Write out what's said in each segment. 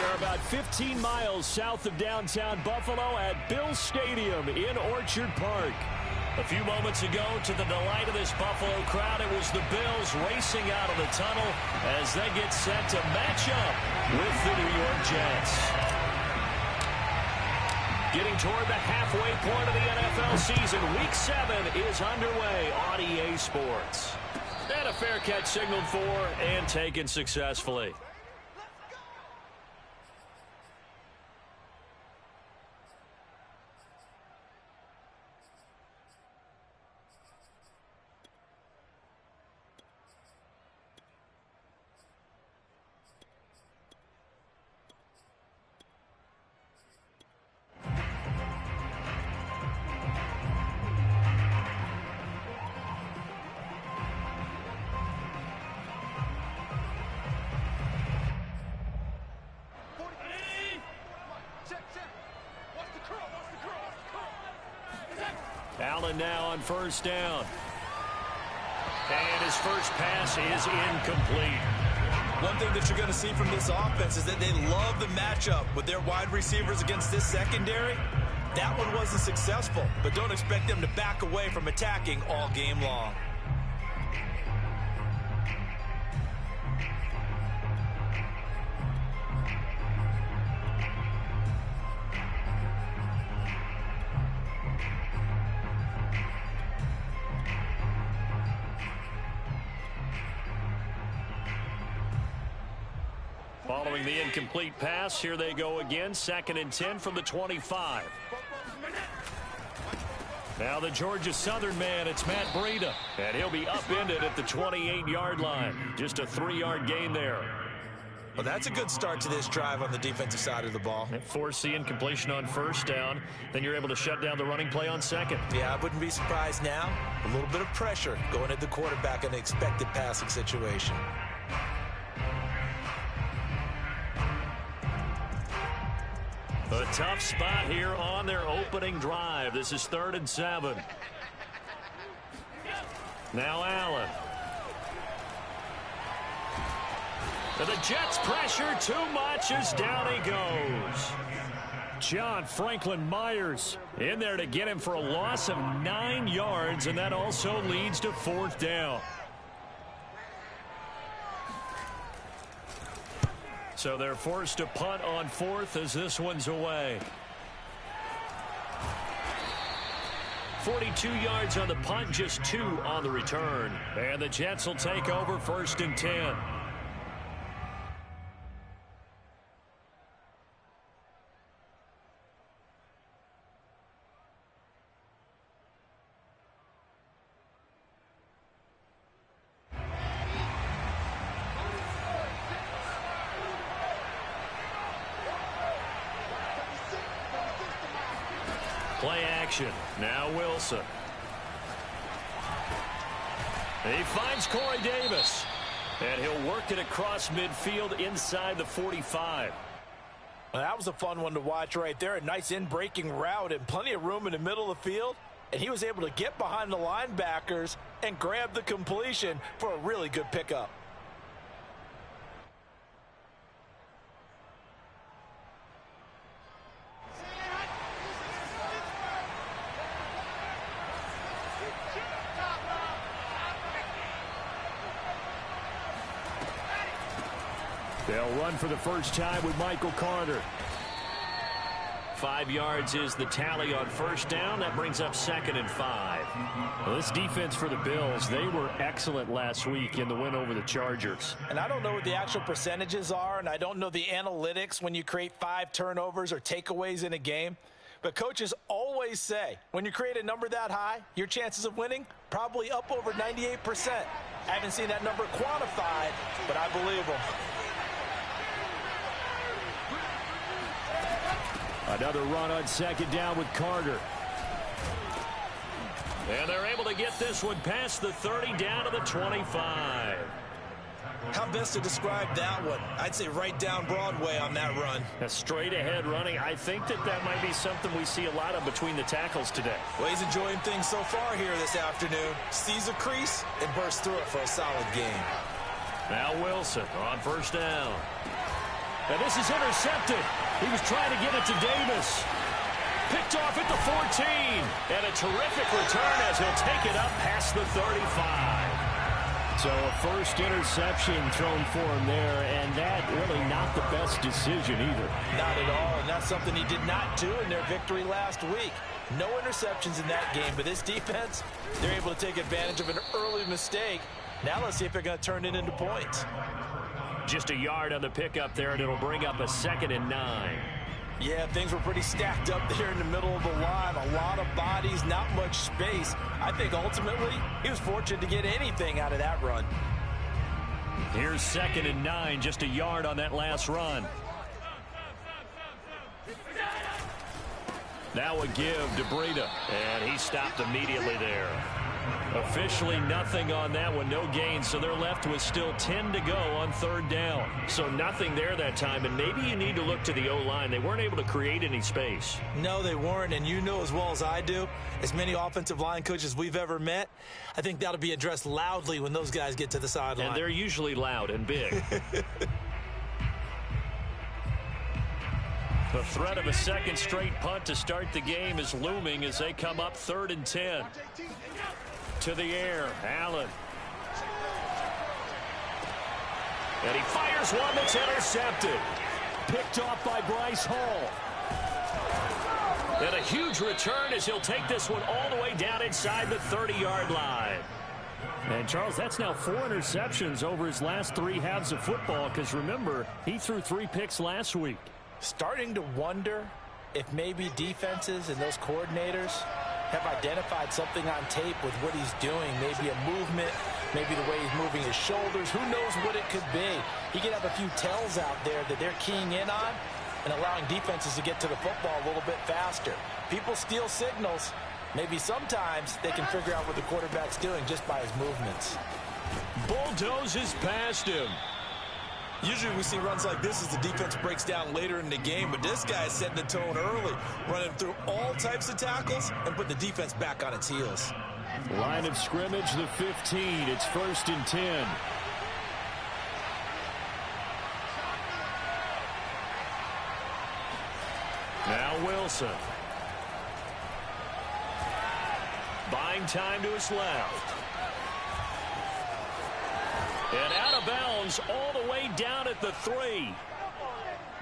We are about 15 miles south of downtown Buffalo at Bill Stadium in Orchard Park. A few moments ago, to the delight of this Buffalo crowd, it was the Bills racing out of the tunnel as they get set to match up with the New York Jets. Getting toward the halfway point of the NFL season, Week 7 is underway on EA Sports. And a fair catch signaled for and taken successfully. Allen now on first down. And his first pass is incomplete. One thing that you're going to see from this offense is that they love the matchup with their wide receivers against this secondary. That one wasn't successful, but don't expect them to back away from attacking all game long. Following the incomplete pass, here they go again. 2nd and 10 from the 25. Now the Georgia Southern man, it's Matt Breida. And he'll be upended at the 28-yard line. Just a 3-yard gain there. Well, that's a good start to this drive on the defensive side of the ball. Force the incompletion on first down. Then you're able to shut down the running play on second. Yeah, I wouldn't be surprised now. A little bit of pressure going at the quarterback in an expected passing situation. A tough spot here on their opening drive. This is 3rd and 7. Now Allen. And the Jets pressure too much as down he goes. John Franklin Myers in there to get him for a loss of 9 yards, and that also leads to 4th down. So they're forced to punt on 4th as this one's away. 42 yards on the punt, just 2 on the return. And the Jets will take over 1st and 10. Play action. Now Wilson. He finds Corey Davis. And he'll work it across midfield inside the 45. Well, that was a fun one to watch right there. A nice in-breaking route and plenty of room in the middle of the field. And he was able to get behind the linebackers and grab the completion for a really good pickup. They'll run for the first time with Michael Carter. 5 yards is the tally on first down. That brings up 2nd and 5. Well, this defense for the Bills, they were excellent last week in the win over the Chargers. And I don't know what the actual percentages are, and I don't know the analytics when you create 5 turnovers or takeaways in a game. But coaches always say, when you create a number that high, your chances of winning probably up over 98%. I haven't seen that number quantified, but I believe them. Another run on 2nd down with Carter. And they're able to get this one past the 30 down to the 25. How best to describe that one? I'd say right down Broadway on that run. A straight ahead running. I think that might be something we see a lot of between the tackles today. Well, he's enjoying things so far here this afternoon. Sees a crease and bursts through it for a solid game. Now Wilson on first down. And this is intercepted. He was trying to get it to Davis. Picked off at the 14. And a terrific return as he'll take it up past the 35. So a first interception thrown for him there, and that really not the best decision either. Not at all, and that's something he did not do in their victory last week. No interceptions in that game, but this defense, they're able to take advantage of an early mistake. Now let's see if they're going to turn it into points. Just a yard on the pickup there, and it'll bring up a 2nd and 9. Yeah, things were pretty stacked up there in the middle of the line. A lot of bodies, not much space. I think ultimately he was fortunate to get anything out of that run. Here's 2nd and 9, just a yard on that last run. Now a give to Breida, and he stopped immediately there. Officially nothing on that one, no gain, so they're left with still 10 to go on 3rd down. So nothing there that time, and maybe you need to look to the O-line. They weren't able to create any space. No, they weren't, and you know as well as I do, as many offensive line coaches we've ever met, I think that'll be addressed loudly when those guys get to the sideline. And they're usually loud and big. The threat of a second straight punt to start the game is looming as they come up 3rd and 10. To the air, Allen. And he fires one that's intercepted. Picked off by Bryce Hall. And a huge return as he'll take this one all the way down inside the 30-yard line. And, Charles, that's now 4 interceptions over his last 3 halves of football because, remember, he threw 3 picks last week. Starting to wonder if maybe defenses and those coordinators have identified something on tape with what he's doing. Maybe a movement, maybe the way he's moving his shoulders. Who knows what it could be? He could have a few tells out there that they're keying in on and allowing defenses to get to the football a little bit faster. People steal signals. Maybe sometimes they can figure out what the quarterback's doing just by his movements. Bulldozes past him. Usually we see runs like this as the defense breaks down later in the game, but this guy is setting the tone early, running through all types of tackles and putting the defense back on its heels. Line of scrimmage, the 15. It's 1st and 10. Now Wilson. Buying time to his left. And out of bounds all the way down at the 3.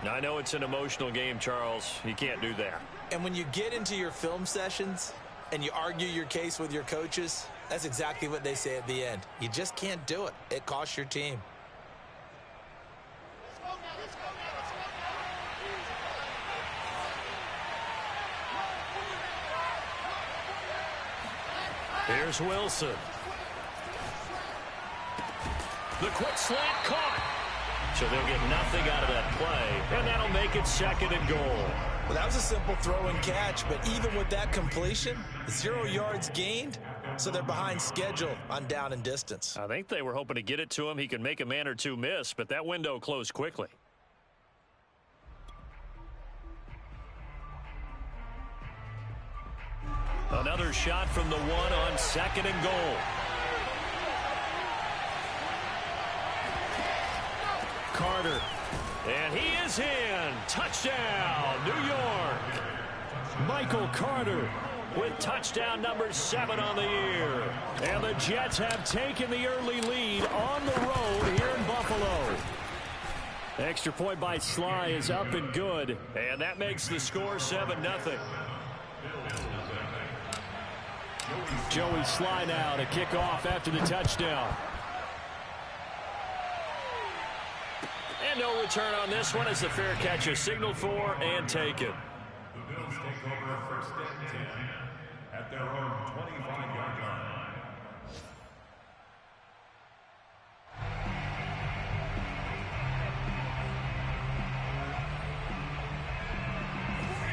I know it's an emotional game, Charles. You can't do that. And when you get into your film sessions and you argue your case with your coaches, that's exactly what they say at the end. You just can't do it. It costs your team. Here's Wilson. The quick slant caught. So they'll get nothing out of that play, and that'll make it 2nd and goal. Well, that was a simple throw and catch, but even with that completion, 0 yards gained, so they're behind schedule on down and distance. I think they were hoping to get it to him. He could make a man or two miss, but that window closed quickly. Another shot from the 1 on 2nd and goal. Carter. And he is in. Touchdown, New York. Michael Carter with touchdown number 7 on the year. And the Jets have taken the early lead on the road here in Buffalo. Extra point by Sly is up and good. And that makes the score 7-0. Joey Sly now to kick off after the touchdown. And no return on this one as the fair catch is signaled for and taken. The Bills take over 1st and 10 at their own 25-yard line.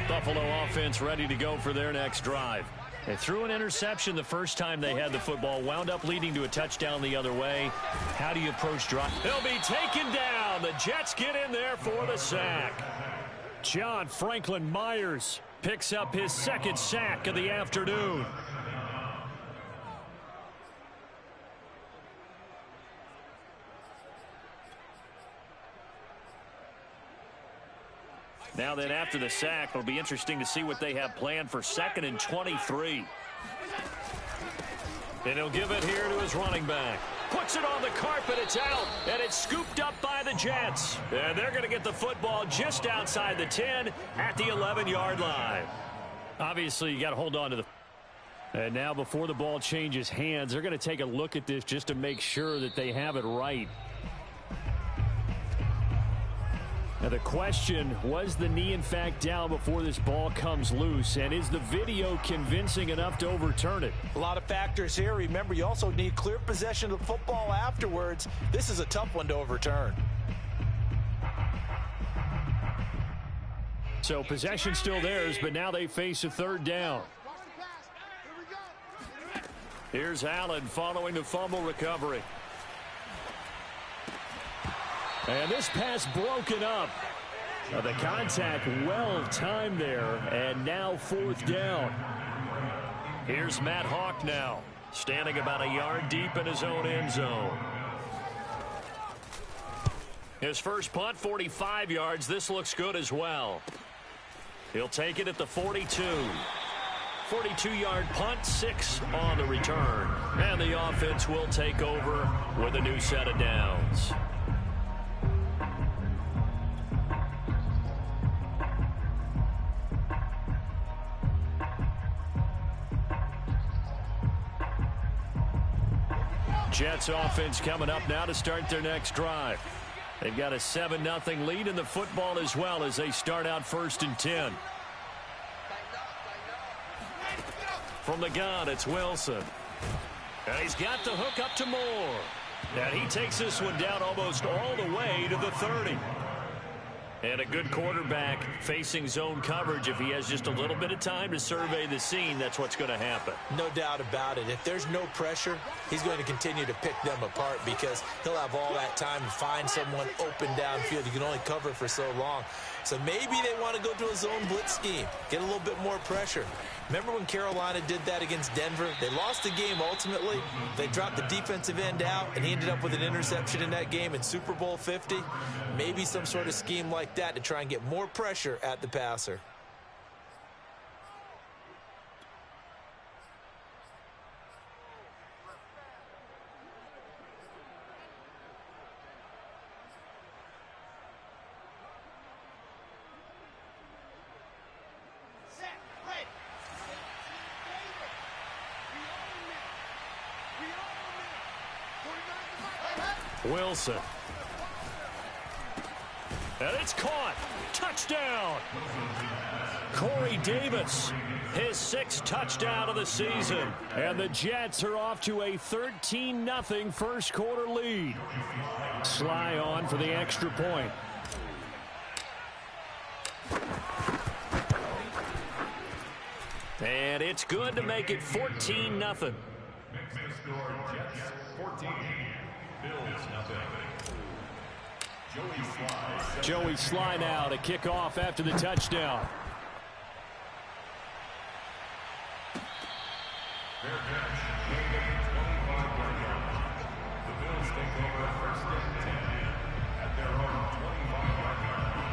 Buffalo offense ready to go for their next drive. They threw an interception the first time they had the football, wound up leading to a touchdown the other way. How do you approach drive? He'll be taken down. The Jets get in there for the sack. John Franklin Myers picks up his 2nd sack of the afternoon. Now then, after the sack, it'll be interesting to see what they have planned for 2nd and 23. And he'll give it here to his running back. Puts it on the carpet. It's out. And it's scooped up by the Jets. And they're going to get the football just outside the 10 at the 11-yard line. Obviously, you got to hold on to the... And now before the ball changes hands, they're going to take a look at this just to make sure that they have it right. Now the question, was the knee in fact down before this ball comes loose? And is the video convincing enough to overturn it? A lot of factors here. Remember, you also need clear possession of the football afterwards. This is a tough one to overturn. So possession still theirs, but now they face a 3rd down. Here's Allen following the fumble recovery. And this pass broken up. The contact well timed there, and now 4th down. Here's Matt Hawk now, standing about a yard deep in his own end zone. His first punt, 45 yards. This looks good as well. He'll take it at the 42. 42-yard punt, 6 on the return. And the offense will take over with a new set of downs. Jets offense coming up now to start their next drive. They've got a 7-0 lead in the football as well as they start out 1st and 10. From the gun, it's Wilson. And he's got the hook up to Moore. And he takes this one down almost all the way to the 30. And a good quarterback facing zone coverage. If he has just a little bit of time to survey the scene, that's what's going to happen. No doubt about it. If there's no pressure, he's going to continue to pick them apart because he'll have all that time to find someone open downfield. You can only cover for so long. So maybe they want to go to a zone blitz scheme, get a little bit more pressure. Remember when Carolina did that against Denver? They lost the game ultimately. They dropped the defensive end out, and he ended up with an interception in that game in Super Bowl 50. Maybe some sort of scheme like that to try and get more pressure at the passer. Wilson. And it's caught. Touchdown. Corey Davis, his 6th touchdown of the season. And the Jets are off to a 13-0 first quarter lead. Sly on for the extra point. And it's good to make it 14-0. Joey Sly now to kick off after the touchdown. The Bills take over 1st and 10 at their own 25-yard line.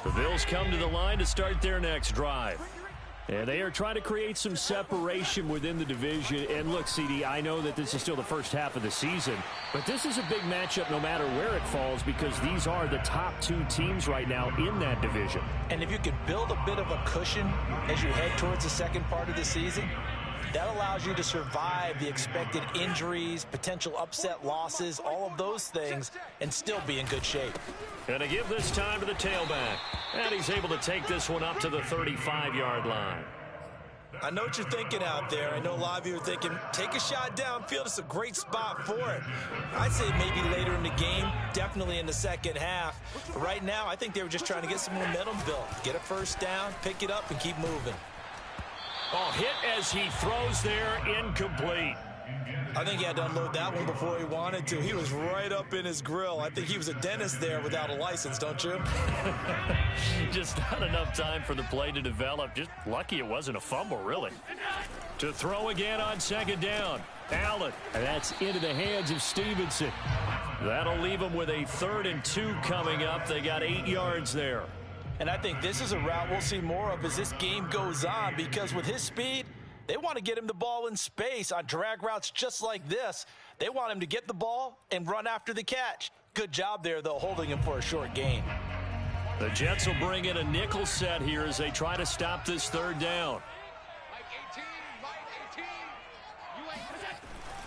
The Bills come to the line to start their next drive. And they are trying to create some separation within the division. And look, CD, I know that this is still the first half of the season, but this is a big matchup no matter where it falls because these are the top 2 teams right now in that division. And if you could build a bit of a cushion as you head towards the second part of the season, that allows you to survive the expected injuries, potential upset losses, all of those things, and still be in good shape. And to give this time to the tailback. And he's able to take this one up to the 35-yard line. I know what you're thinking out there. I know a lot of you are thinking, take a shot downfield. It's a great spot for it. I'd say maybe later in the game, definitely in the second half. But right now, I think they were just trying to get some momentum built. Get a first down, pick it up, and keep moving. Oh, hit as he throws there, incomplete. I think he had to unload that one before he wanted to. He was right up in his grill. I think he was a dentist there without a license, don't you? Just not enough time for the play to develop. Just lucky it wasn't a fumble, really. To throw again on second down. Allen, and that's into the hands of Stevenson. That'll leave them with a 3rd and 2 coming up. They got 8 yards there. And I think this is a route we'll see more of as this game goes on, because with his speed, they want to get him the ball in space on drag routes just like this. They want him to get the ball and run after the catch. Good job there, though, holding him for a short gain. The Jets will bring in a nickel set here as they try to stop this 3rd down.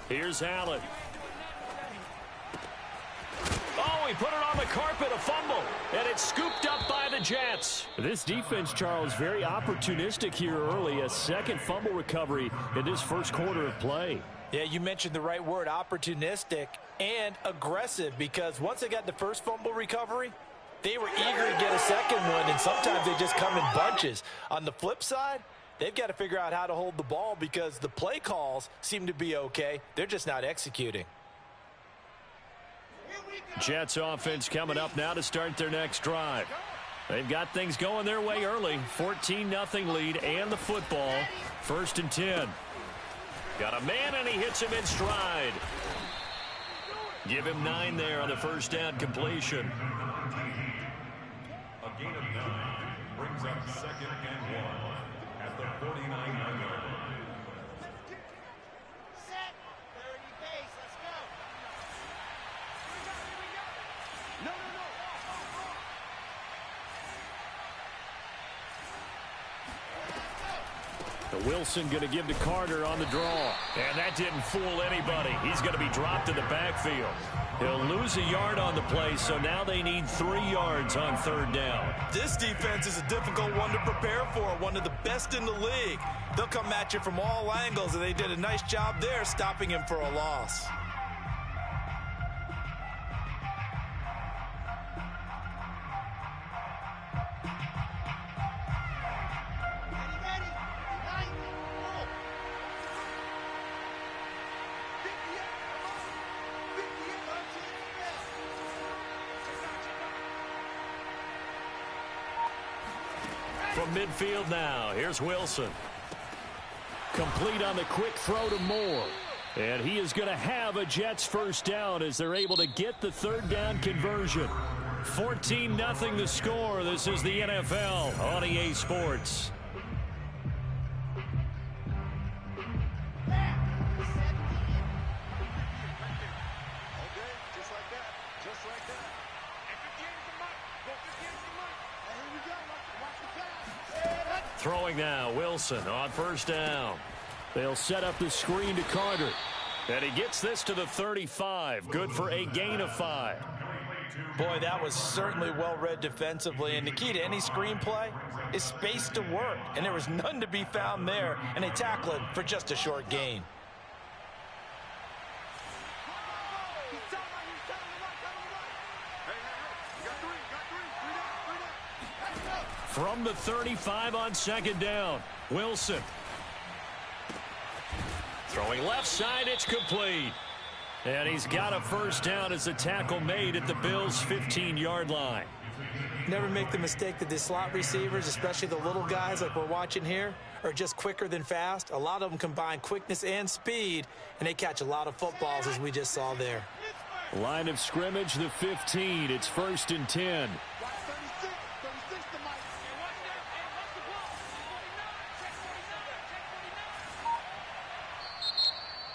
Here's Allen. Oh, he put it on the carpet, a fumble, and it's scooped up by the Jets. This defense, Charles, very opportunistic here early. A second fumble recovery in this first quarter of play. Yeah, you mentioned the right word, opportunistic and aggressive, because once they got the first fumble recovery, they were eager to get a second one, and sometimes they just come in bunches. On the flip side, they've got to figure out how to hold the ball because the play calls seem to be okay. They're just not executing. Jets offense coming up now to start their next drive. They've got things going their way early. 14-0 lead and the football. 1st and 10. Got a man and he hits him in stride. Give him 9 there on the first down completion. A gain of 9 brings up 2nd and 1 at the 49-yard line. Wilson going to give to Carter on the draw. And that didn't fool anybody. He's going to be dropped in the backfield. He'll lose a yard on the play, so now they need 3 yards on 3rd down. This defense is a difficult one to prepare for, one of the best in the league. They'll come at you from all angles, and they did a nice job there stopping him for a loss. From midfield now, here's Wilson. Complete on the quick throw to Moore. And he is going to have a Jets first down as they're able to get the 3rd down conversion. 14-0 the score. This is the NFL on EA Sports. Throwing now, Wilson on first down. They'll set up the screen to Carter. And he gets this to the 35. Good for a gain of 5. Boy, that was certainly well read defensively. And the key to any screenplay is space to work. And there was none to be found there. And they tackle it for just a short gain. From the 35 on second down, Wilson. Throwing left side, it's complete. And he's got a first down as the tackle made at the Bills' 15-yard line. Never make the mistake that the slot receivers, especially the little guys like we're watching here, are just quicker than fast. A lot of them combine quickness and speed, and they catch a lot of footballs, as we just saw there. Line of scrimmage, the 15. It's 1st and 10.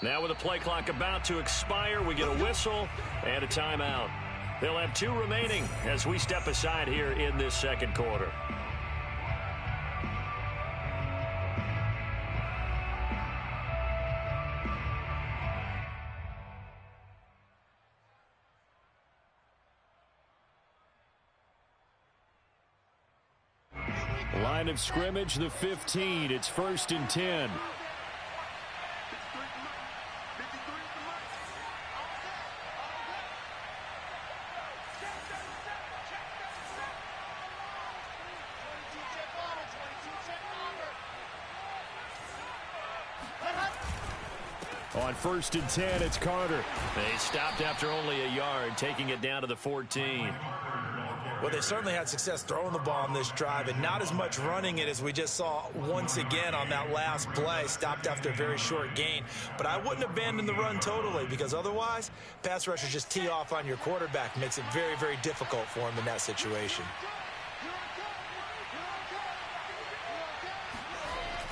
Now with the play clock about to expire, we get a whistle and a timeout. They'll have 2 remaining as we step aside here in this second quarter. Line of scrimmage, the 15. It's 1st and 10. On 1st and 10, it's Carter. They stopped after only a yard, taking it down to the 14. Well, they certainly had success throwing the ball on this drive and not as much running it as we just saw once again on that last play. Stopped after a very short gain. But I wouldn't abandon the run totally, because otherwise, pass rushers just tee off on your quarterback. Makes it very, very difficult for him in that situation.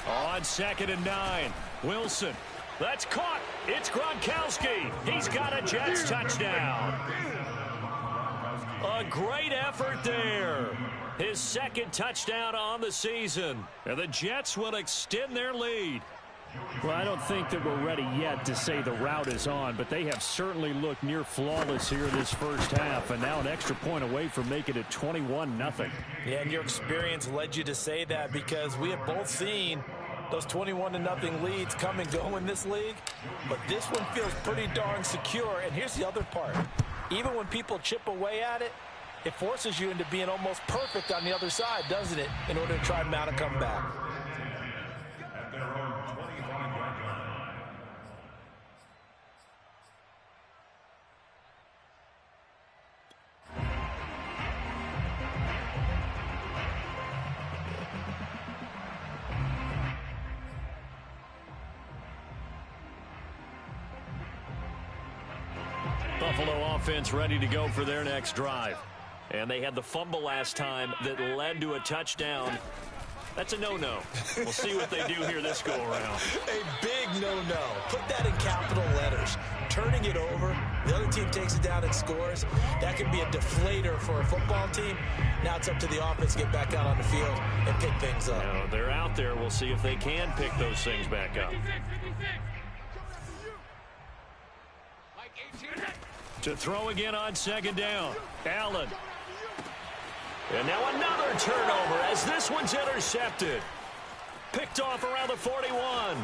On 2nd and 9, Wilson. That's caught. It's Gronkowski. He's got a Jets touchdown. A great effort there. His 2nd touchdown on the season. And the Jets will extend their lead. Well, I don't think that we're ready yet to say the route is on, but they have certainly looked near flawless here this first half, and now an extra point away from making it 21-0. Yeah, and your experience led you to say that, because we have both seen those 21-0 leads come and go in this league. But this one feels pretty darn secure. And here's the other part. Even when people chip away at it, it forces you into being almost perfect on the other side, doesn't it, in order to try and mount a comeback. At their own 25-yard line. Buffalo offense ready to go for their next drive. And they had the fumble last time that led to a touchdown. That's a no-no. We'll see what they do here this go-around. A big no-no. Put that in capital letters. Turning it over, the other team takes it down and scores. That can be a deflator for a football team. Now it's up to the offense to get back out on the field and pick things up. Now, they're out there. We'll see if they can pick those things back up. To throw again on 2nd down. Allen. And now another turnover as this one's intercepted. Picked off around the 41.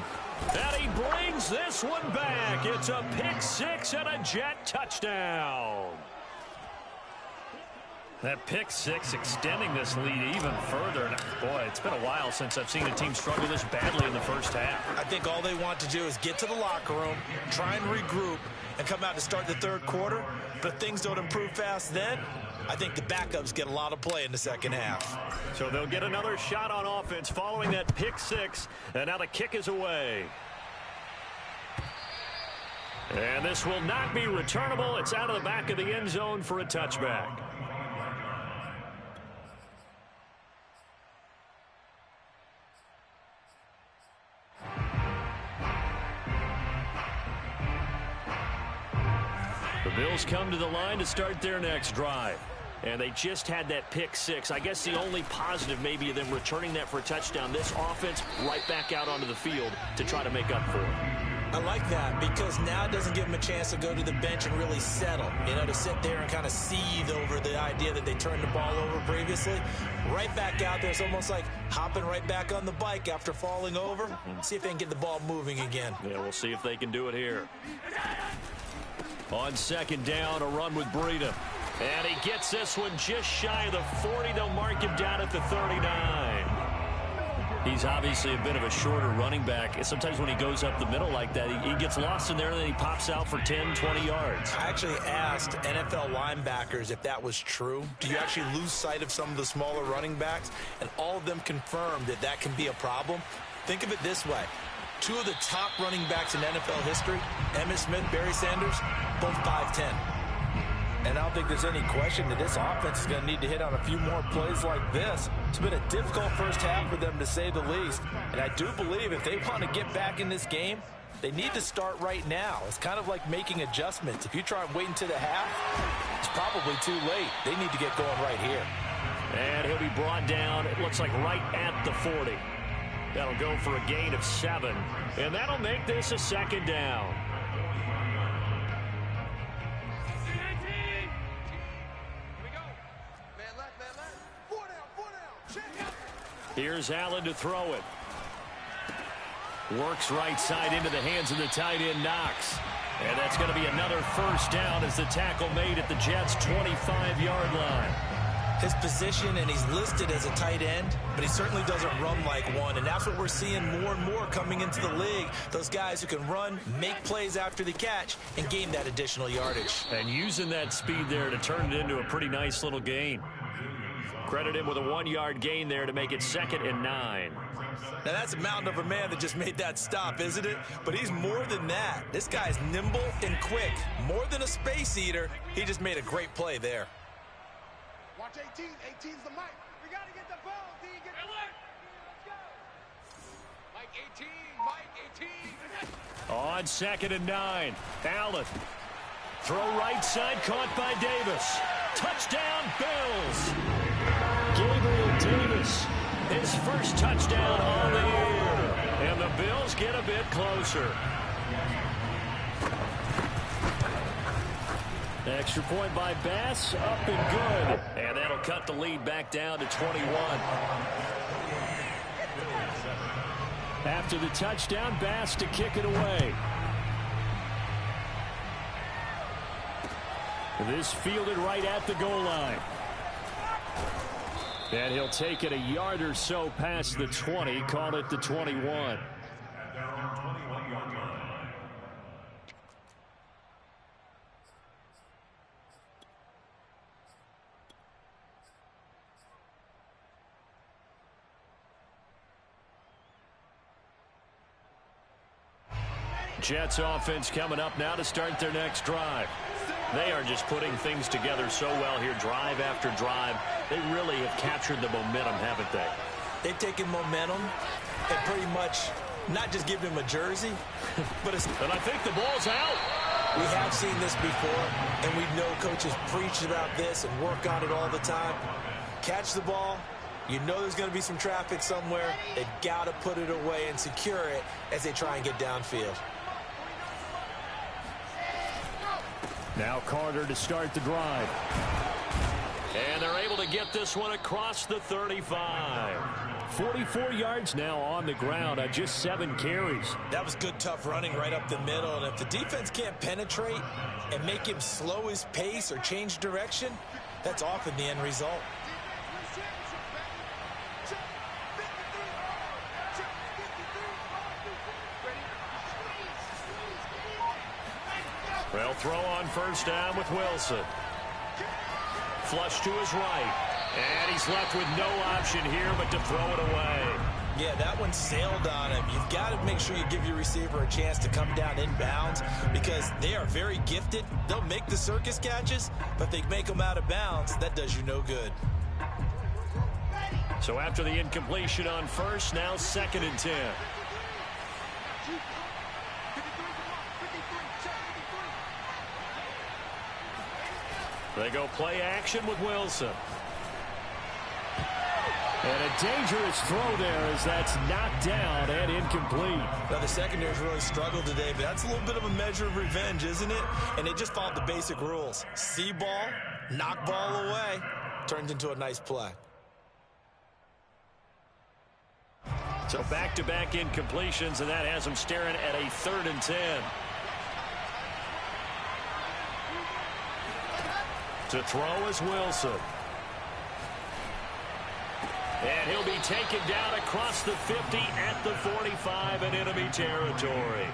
And he brings this one back. It's a pick 6 and a Jet touchdown. That pick 6 extending this lead even further. And boy, it's been a while since I've seen a team struggle this badly in the first half. I think all they want to do is get to the locker room, try and regroup, and come out to start the third quarter. But if things don't improve fast then, I think the backups get a lot of play in the second half. So they'll get another shot on offense following that pick 6. And now the kick is away. And this will not be returnable. It's out of the back of the end zone for a touchback. The Bills come to the line to start their next drive. And they just had that pick 6. I guess the only positive maybe of them returning that for a touchdown. This offense right back out onto the field to try to make up for it. I like that, because now it doesn't give them a chance to go to the bench and really settle. You know, to sit there and kind of seethe over the idea that they turned the ball over previously. Right back out there. It's almost like hopping right back on the bike after falling over. See if they can get the ball moving again. Yeah, we'll see if they can do it here. On 2nd down, a run with Breida. And he gets this one just shy of the 40. They'll mark him down at the 39. He's obviously a bit of a shorter running back. And sometimes when he goes up the middle like that, he gets lost in there, and then he pops out for 10, 20 yards. I actually asked NFL linebackers if that was true. Do you actually lose sight of some of the smaller running backs? And all of them confirmed that that can be a problem. Think of it this way. 2 of the top running backs in NFL history, Emmitt Smith, Barry Sanders, both 5'10". And I don't think there's any question that this offense is going to need to hit on a few more plays like this. It's been a difficult first half for them, to say the least. And I do believe if they want to get back in this game, they need to start right now. It's kind of like making adjustments. If you try and wait until the half, it's probably too late. They need to get going right here. And he'll be brought down, it looks like right at the 40. That'll go for a gain of 7. And that'll make this a 2nd down. Here's Allen to throw it. Works right side into the hands of the tight end, Knox. And that's going to be another first down as the tackle made at the Jets' 25-yard line. his position, and he's listed as a tight end, but he certainly doesn't run like one, and that's what we're seeing more and more coming into the league. Those guys who can run, make plays after the catch, and gain that additional yardage. And using that speed there to turn it into a pretty nice little gain. Credit him with a 1-yard gain there to make it 2nd and 9. Now that's a mountain of a man that just made that stop, isn't it? But he's more than that. This guy's nimble and quick. More than a space eater. He just made a great play there. Watch 18. 18's the mic. We got to get the ball. D, get the alert. Let's go. Mike 18. Mike 18. On 2nd and 9. Allen. Throw right side, caught by Davis. Touchdown, Bills. Gabriel Davis, his first touchdown on the year. And the Bills get a bit closer. Extra point by Bass, up and good. And that'll cut the lead back down to 21. After the touchdown, Bass to kick it away. This fielded right at the goal line. And he'll take it a yard or so past the 20, call it the 21. Jets offense coming up now to start their next drive. They are just putting things together so well here, drive after drive. They really have captured the momentum, haven't they? They've taken momentum and pretty much not just given him a jersey, but and I think the ball's out. We have seen this before, and we know coaches preach about this and work on it all the time. Catch the ball. You know there's going to be some traffic somewhere. They've got to put it away and secure it as they try and get downfield. Now Carter to start the drive. And they're able to get this one across the 35. 44 yards now on the ground on just 7 carries. That was good, tough running right up the middle. And if the defense can't penetrate and make him slow his pace or change direction, that's often the end result. Well, throw on first down with Wilson. Flush to his right. And he's left with no option here but to throw it away. Yeah, that one sailed on him. You've got to make sure you give your receiver a chance to come down inbounds because they are very gifted. They'll make the circus catches, but they make them out of bounds. That does you no good. So after the incompletion on first, now 2nd and 10. They go play action with Wilson. And a dangerous throw there as that's knocked down and incomplete. Now the secondary's really struggled today, but that's a little bit of a measure of revenge, isn't it? And they just followed the basic rules. See ball, knock ball away, turned into a nice play. So back-to-back incompletions, and that has them staring at a 3rd and 10. To throw is Wilson. And he'll be taken down across the 50 at the 45 in enemy territory.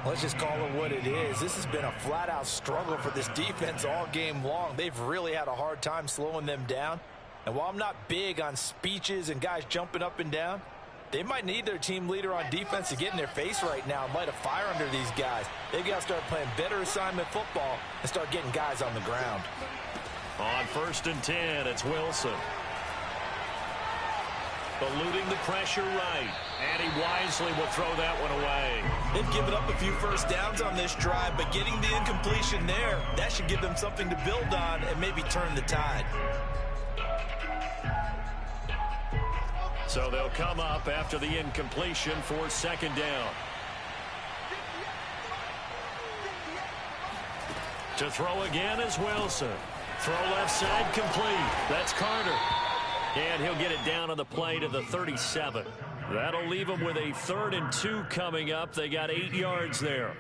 Let's just call it what it is. This has been a flat-out struggle for this defense all game long. They've really had a hard time slowing them down. And while I'm not big on speeches and guys jumping up and down, they might need their team leader on defense to get in their face right now and light a fire under these guys. They've got to start playing better assignment football and start getting guys on the ground. On 1st and 10, it's Wilson. Eluding the pressure right. And he wisely will throw that one away. They've given up a few first downs on this drive, but getting the incompletion there, that should give them something to build on and maybe turn the tide. So they'll come up after the incompletion for 2nd down. To throw again is Wilson. Throw left side complete. That's Carter. And he'll get it down on the play to the 37. That'll leave them with a 3rd and 2 coming up. They got 8 yards there.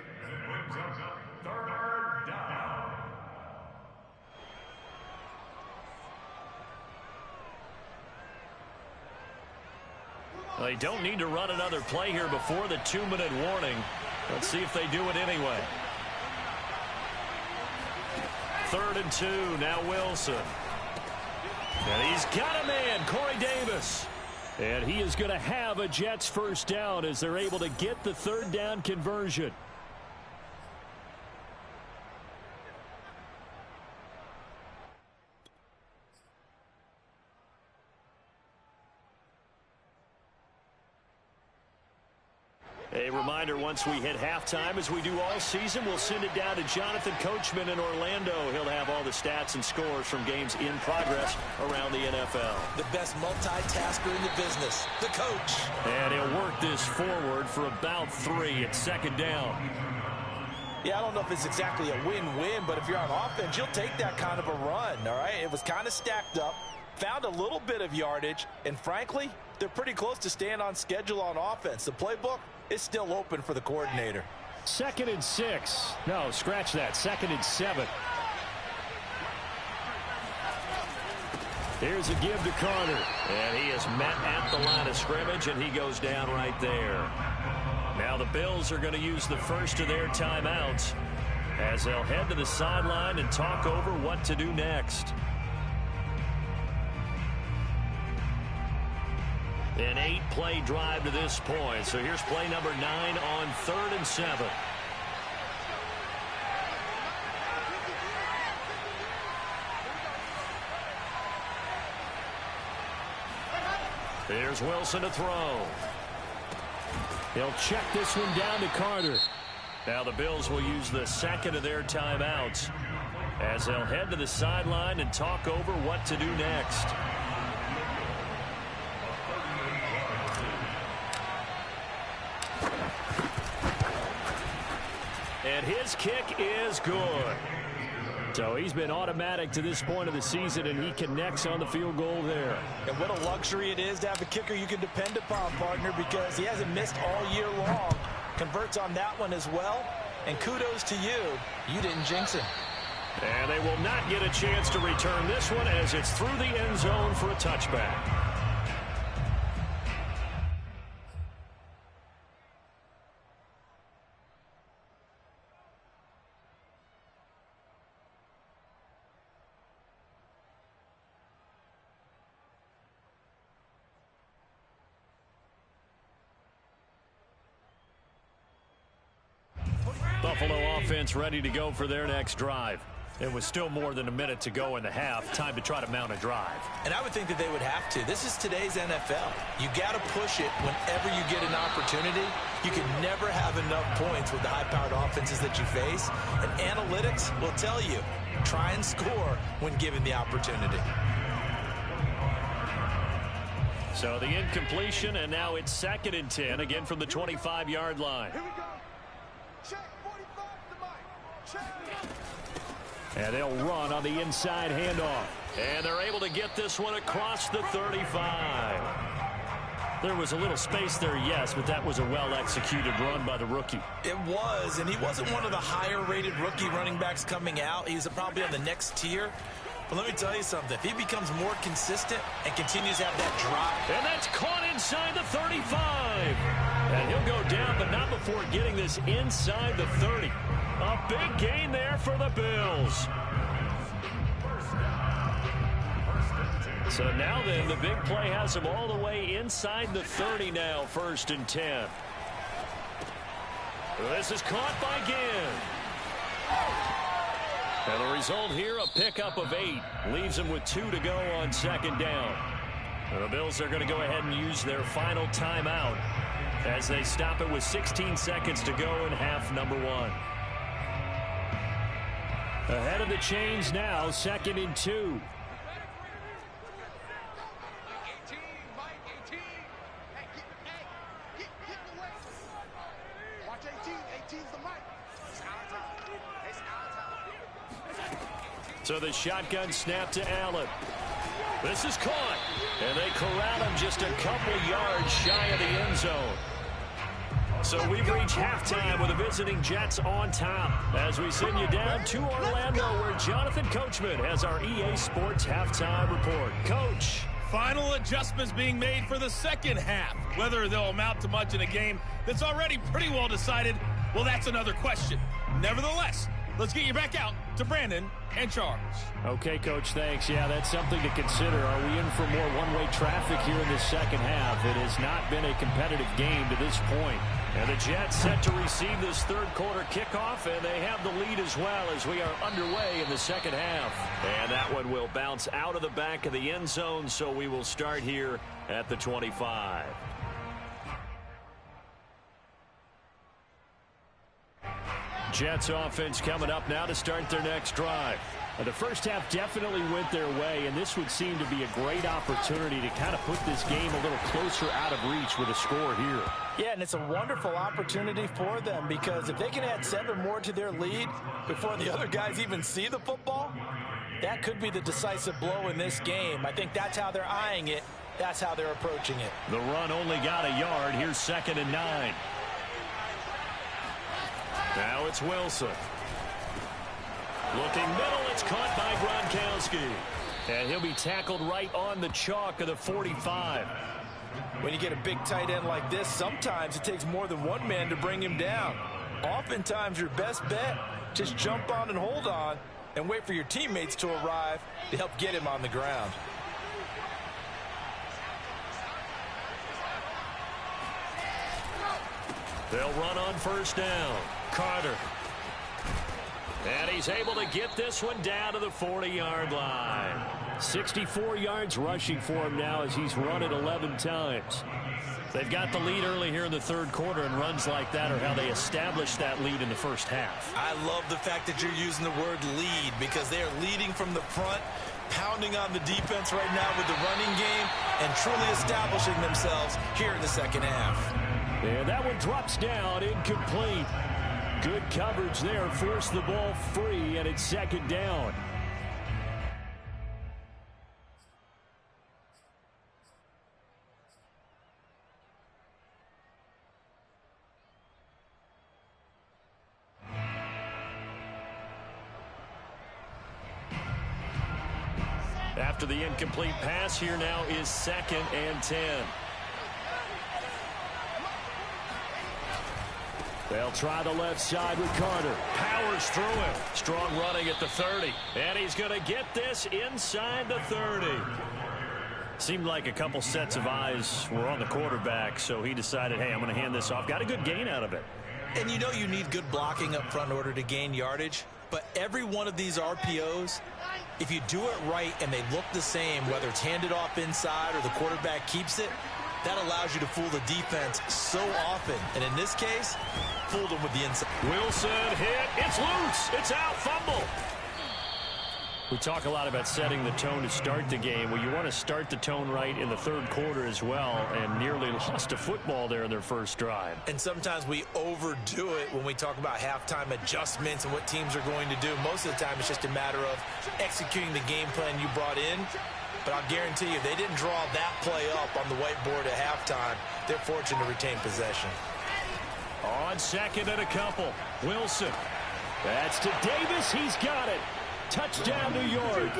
They don't need to run another play here before the 2-minute warning. Let's see if they do it anyway. 3rd and 2. Now Wilson. And he's got a man, Corey Davis. And he is going to have a Jets first down as they're able to get the 3rd down conversion. A reminder, once we hit halftime, as we do all season, we'll send it down to Jonathan Coachman in Orlando. He'll have all the stats and scores from games in progress around the NFL. The best multitasker in the business, the coach. And he'll work this forward for about 3 at 2nd down. Yeah, I don't know if it's exactly a win-win, but if you're on offense, you'll take that kind of a run, all right? It was kind of stacked up, found a little bit of yardage, and frankly, they're pretty close to staying on schedule on offense. The playbook is still open for the coordinator. 2nd and 6. No, scratch that. 2nd and 7. Here's a give to Carter. And he is met at the line of scrimmage, and he goes down right there. Now the Bills are going to use the first of their timeouts as they'll head to the sideline and talk over what to do next. An 8-play drive to this point. So here's play number 9 on 3rd and 7. Here's Wilson to throw. He'll check this one down to Carter. Now the Bills will use the 2nd of their timeouts as they'll head to the sideline and talk over what to do next. And his kick is good. So he's been automatic to this point of the season, and he connects on the field goal there. And what a luxury it is to have a kicker you can depend upon, partner, because he hasn't missed all year long. Converts on that one as well. And kudos to you. You didn't jinx him. And they will not get a chance to return this one as it's through the end zone for a touchback. Buffalo offense ready to go for their next drive. It was still more than a minute to go in the half. Time to try to mount a drive. And I would think that they would have to. This is today's NFL. You got to push it whenever you get an opportunity. You can never have enough points with the high-powered offenses that you face. And analytics will tell you, try and score when given the opportunity. So the incompletion, and now it's 2nd and 10, again from the 25-yard line. Here we go. Check 45 to Mike. Check. And they'll run on the inside handoff. And they're able to get this one across the 35. There was a little space there, yes, but that was a well-executed run by the rookie. It was, and he wasn't one of the higher-rated rookie running backs coming out. He's probably on the next tier. But let me tell you something. If he becomes more consistent and continues to have that drop. And that's caught inside the 35. And he'll go down, but not before getting this inside the 30. A big gain there for the Bills. So now then, the big play has him all the way inside the 30 now, 1st and 10. This is caught by Ginn. And the result here, a pickup of 8. Leaves them with 2 to go on 2nd down. And the Bills are going to go ahead and use their final timeout as they stop it with 16 seconds to go in half number 1. Ahead of the chains now, 2nd and 2. So the shotgun snap to Allen. This is caught. And they corral him just a couple yards shy of the end zone. So we've reached halftime with the visiting Jets on top as we send you down to Orlando where Jonathan Coachman has our EA Sports halftime report. Coach. Final adjustments being made for the second half. Whether they'll amount to much in a game that's already pretty well decided, well, that's another question. Nevertheless, let's get you back out to Brandon and Charles. Okay, Coach, thanks. Yeah, that's something to consider. Are we in for more one-way traffic here in the second half? It has not been a competitive game to this point. And the Jets set to receive this third quarter kickoff, and they have the lead as well as we are underway in the second half. And that one will bounce out of the back of the end zone, so we will start here at the 25. Jets offense coming up now to start their next drive. The first half definitely went their way, and this would seem to be a great opportunity to kind of put this game a little closer out of reach with a score here. Yeah, and it's a wonderful opportunity for them because if they can add 7 more to their lead before the other guys even see the football, that could be the decisive blow in this game. I think that's how they're eyeing it. That's how they're approaching it. The run only got a yard. Here's 2nd and 9. Now it's Wilson. Looking middle, it's caught by Gronkowski. And he'll be tackled right on the chalk of the 45. When you get a big tight end like this, sometimes it takes more than one man to bring him down. Oftentimes, your best bet, just jump on and hold on and wait for your teammates to arrive to help get him on the ground. They'll run on first down. Carter. And he's able to get this one down to the 40-yard line. 64 yards rushing for him now as he's run it 11 times. They've got the lead early here in the third quarter, and runs like that are how they established that lead in the first half. I love the fact that you're using the word lead because they are leading from the front, pounding on the defense right now with the running game, and truly establishing themselves here in the second half. And that one drops down, incomplete. Good coverage there, forced the ball free, and it's 2nd down. After the incomplete pass, here now is 2nd and 10. They'll try the left side with Carter. Powers through him. Strong running at the 30. And he's going to get this inside the 30. Seemed like a couple sets of eyes were on the quarterback, so he decided, hey, I'm going to hand this off. Got a good gain out of it. And you know you need good blocking up front in order to gain yardage. But every one of these RPOs, if you do it right and they look the same, whether it's handed off inside or the quarterback keeps it, that allows you to fool the defense so often. And in this case, fooled them with the inside. Wilson hit. It's loose. It's out. Fumble. We talk a lot about setting the tone to start the game. Well, you want to start the tone right in the third quarter as well, and nearly lost a football there in their first drive. And sometimes we overdo it when we talk about halftime adjustments and what teams are going to do. Most of the time, it's just a matter of executing the game plan you brought in. But I'll guarantee you, if they didn't draw that play up on the whiteboard at halftime, they're fortunate to retain possession. On 2nd and a couple, Wilson. That's to Davis. He's got it. Touchdown, New York.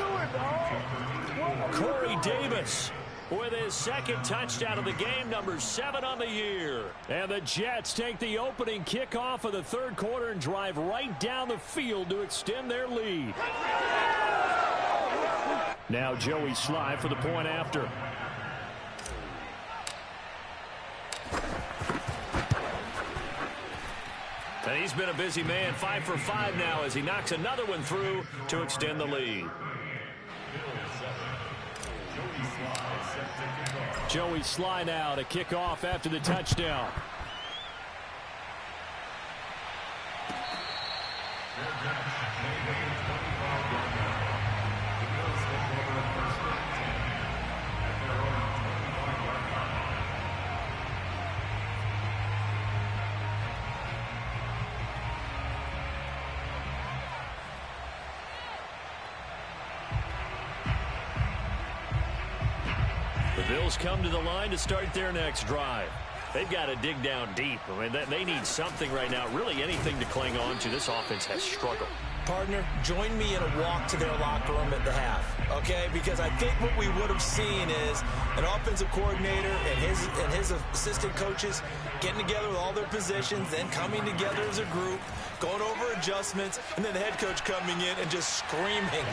Corey Davis with his 2nd touchdown of the game, number 7 on the year. And the Jets take the opening kickoff of the third quarter and drive right down the field to extend their lead. Now Joey Sly for the point after. And he's been a busy man, 5 for 5 now as he knocks another one through to extend the lead. Joey Sly now to kick off after the touchdown. The Bills come to the line to start their next drive. They've got to dig down deep. I mean, they need something right now, really anything to cling on to. This offense has struggled. Partner, join me in a walk to their locker room at the half, okay? Because I think what we would have seen is an offensive coordinator and his assistant coaches getting together with all their positions, then coming together as a group, going over adjustments, and then the head coach coming in and just screaming,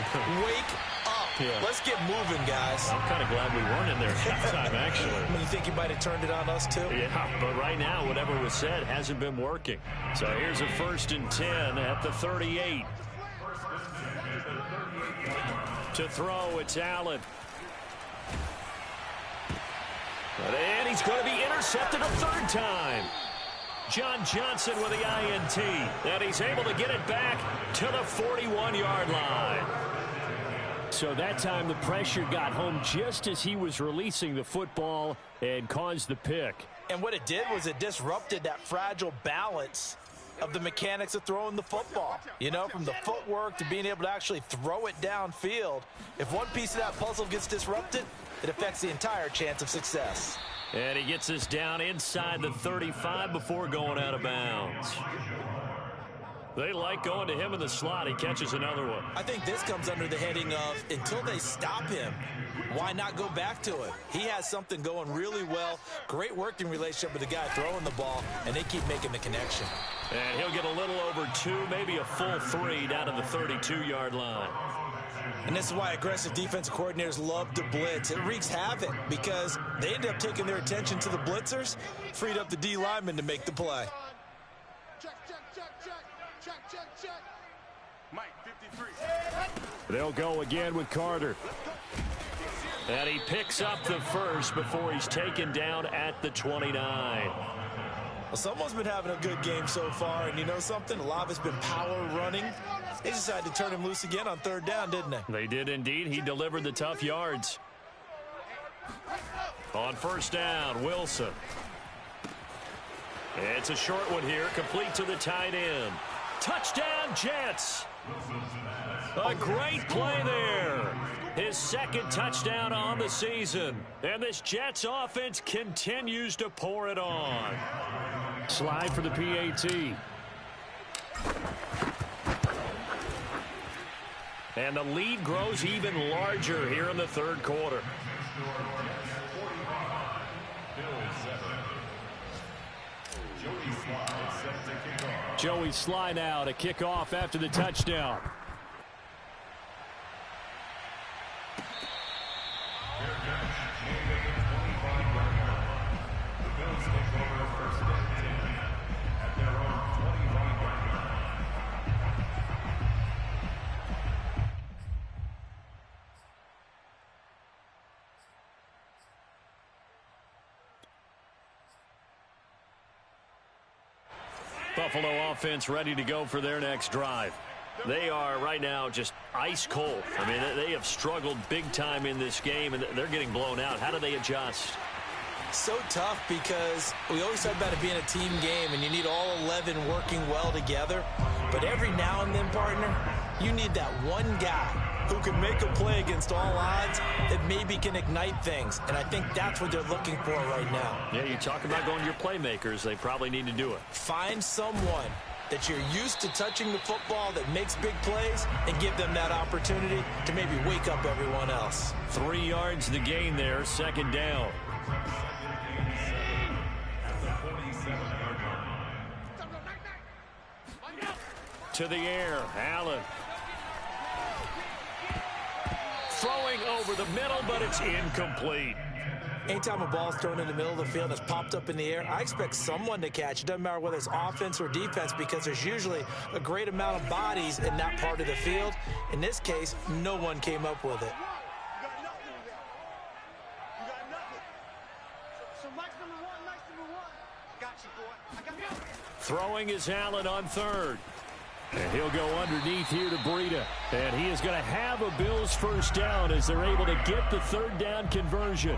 "Wake up. Yeah. Let's get moving, guys." I'm kind of glad we weren't in there at halftime, actually. You think he might have turned it on us, too? Yeah, but right now, whatever was said hasn't been working. So here's a 1st and 10 at the 38. To throw, it's Allen. And he's going to be intercepted a 3rd time. John Johnson with the INT. And he's able to get it back to the 41-yard line. So that time the pressure got home just as he was releasing the football and caused the pick. And what it did was it disrupted that fragile balance of the mechanics of throwing the football. You know, from the footwork to being able to actually throw it downfield. If one piece of that puzzle gets disrupted, it affects the entire chance of success. And he gets us down inside the 35 before going out of bounds. They like going to him in the slot. He catches another one. I think this comes under the heading of, until they stop him, why not go back to it? He has something going really well. Great working relationship with the guy throwing the ball, and they keep making the connection. And he'll get a little over 2, maybe a full 3 down to the 32-yard line. And this is why aggressive defensive coordinators love to blitz. It wreaks havoc because they end up taking their attention to the blitzers, freed up the D lineman to make the play. Check. Mike, 53. They'll go again with Carter. And he picks up the 1st before he's taken down at the 29. Well, someone's been having a good game so far, and you know something? A lot of it's been power running. They decided to turn him loose again on 3rd down, didn't they? They did indeed. He delivered the tough yards. On 1st down, Wilson. It's a short one here, complete to the tight end. Touchdown, Jets. A great play there. His 2nd touchdown on the season. And this Jets offense continues to pour it on. Slide for the PAT. And the lead grows even larger here in the 3rd quarter. Joey Slye now to kick off after the touchdown. Buffalo offense ready to go for their next drive. They are right now just ice cold. I mean, they have struggled big time in this game, and they're getting blown out. How do they adjust? So tough because we always talk about it being a team game, and you need all 11 working well together. But every now and then, partner, you need that one guy who can make a play against all odds that maybe can ignite things. And I think that's what they're looking for right now. Yeah, you talk about going to your playmakers. They probably need to do it. Find someone that you're used to touching the football that makes big plays and give them that opportunity to maybe wake up everyone else. 3 yards the gain there, 2nd down. To the air, Allen. Throwing over the middle, but it's incomplete. Anytime a ball's thrown in the middle of the field and it's popped up in the air, I expect someone to catch. It doesn't matter whether it's offense or defense because there's usually a great amount of bodies in that part of the field. In this case, no one came up with it. Throwing is Allen on 3rd. And he'll go underneath here to Breida. And he is going to have a Bills 1st down as they're able to get the 3rd down conversion.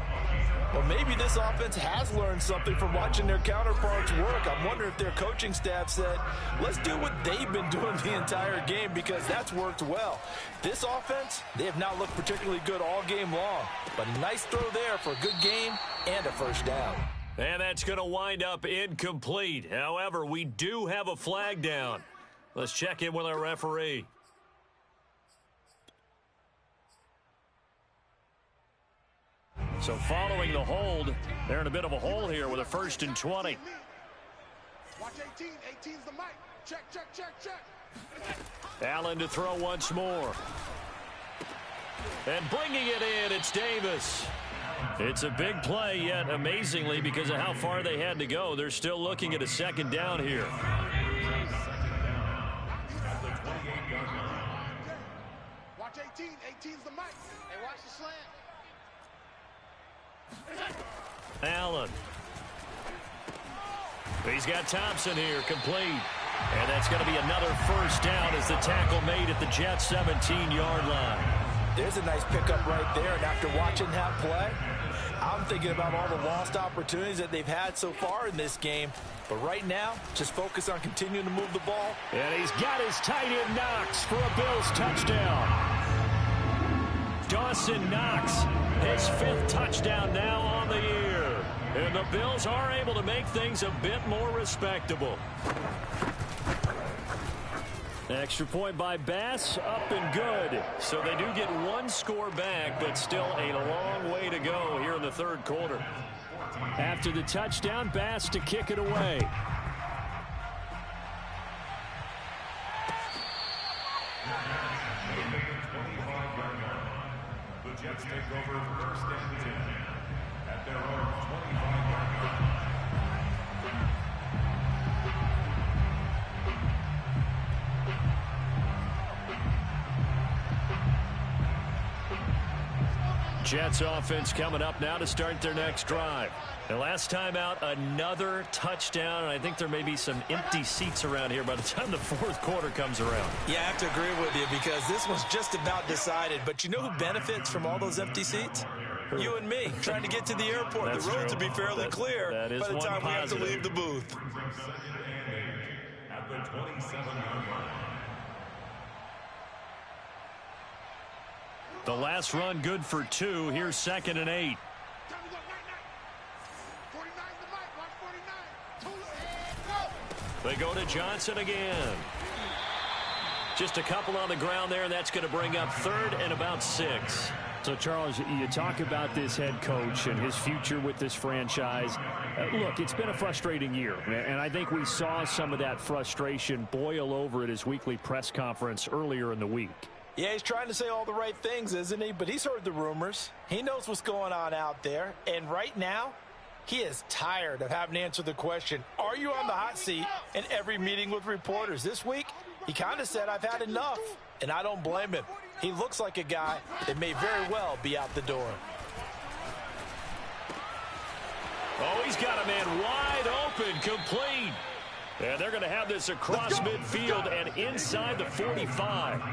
Well, maybe this offense has learned something from watching their counterparts work. I'm wondering if their coaching staff said, let's do what they've been doing the entire game because that's worked well. This offense, they have not looked particularly good all game long. But a nice throw there for a good game and a 1st down. And that's going to wind up incomplete. However, we do have a flag down. Let's check in with our referee. So following the hold, they're in a bit of a hole here with a 1st and 20. Watch 18. 18's the mic. Check, check, check, check. Allen to throw once more. And bringing it in, it's Davis. It's a big play, yet amazingly, because of how far they had to go, they're still looking at a 2nd down here. Watch 18. 18's the mic. Hey, watch the slant. Allen. He's got Thompson here, complete. And that's going to be another 1st down as the tackle made at the Jets' 17-yard line. There's a nice pickup right there, and after watching that play, I'm thinking about all the lost opportunities that they've had so far in this game. But right now, just focus on continuing to move the ball. And he's got his tight end Knox for a Bills touchdown. Dawson Knox, his 5th touchdown now on the year. And the Bills are able to make things a bit more respectable. Extra point by Bass, up and good. So they do get 1 score back, but still a long way to go here in the 3rd quarter. After the touchdown, Bass to kick it away. The Jets take over 1st and 10 at their own 25-yard line. Jets offense coming up now to start their next drive. The last time out, another touchdown, and I think there may be some empty seats around here by the time the 4th quarter comes around. Yeah, I have to agree with you because this one's just about decided. But you know who benefits from all those empty seats? You and me, trying to get to the airport. That's the roads true. will be fairly clear that is by the time we have to leave the booth. 2nd and 8 at the 27-yard line. The last run good for 2. Here's 2nd and 8. Time to go. Night. 49's the mic. Watch 49. They go to Johnson again. Just a couple on the ground there, and that's going to bring up 3rd and about 6. So, Charles, you talk about this head coach and his future with this franchise. Look, it's been a frustrating year, and I think we saw some of that frustration boil over at his weekly press conference earlier in the week. Yeah, he's trying to say all the right things, isn't he? But he's heard the rumors. He knows what's going on out there. And right now, he is tired of having to answer the question, are you on the hot seat, in every meeting with reporters. This week, he kind of said, I've had enough. And I don't blame him. He looks like a guy that may very well be out the door. Oh, he's got a man wide open, complete. And they're going to have this across midfield and inside the 45.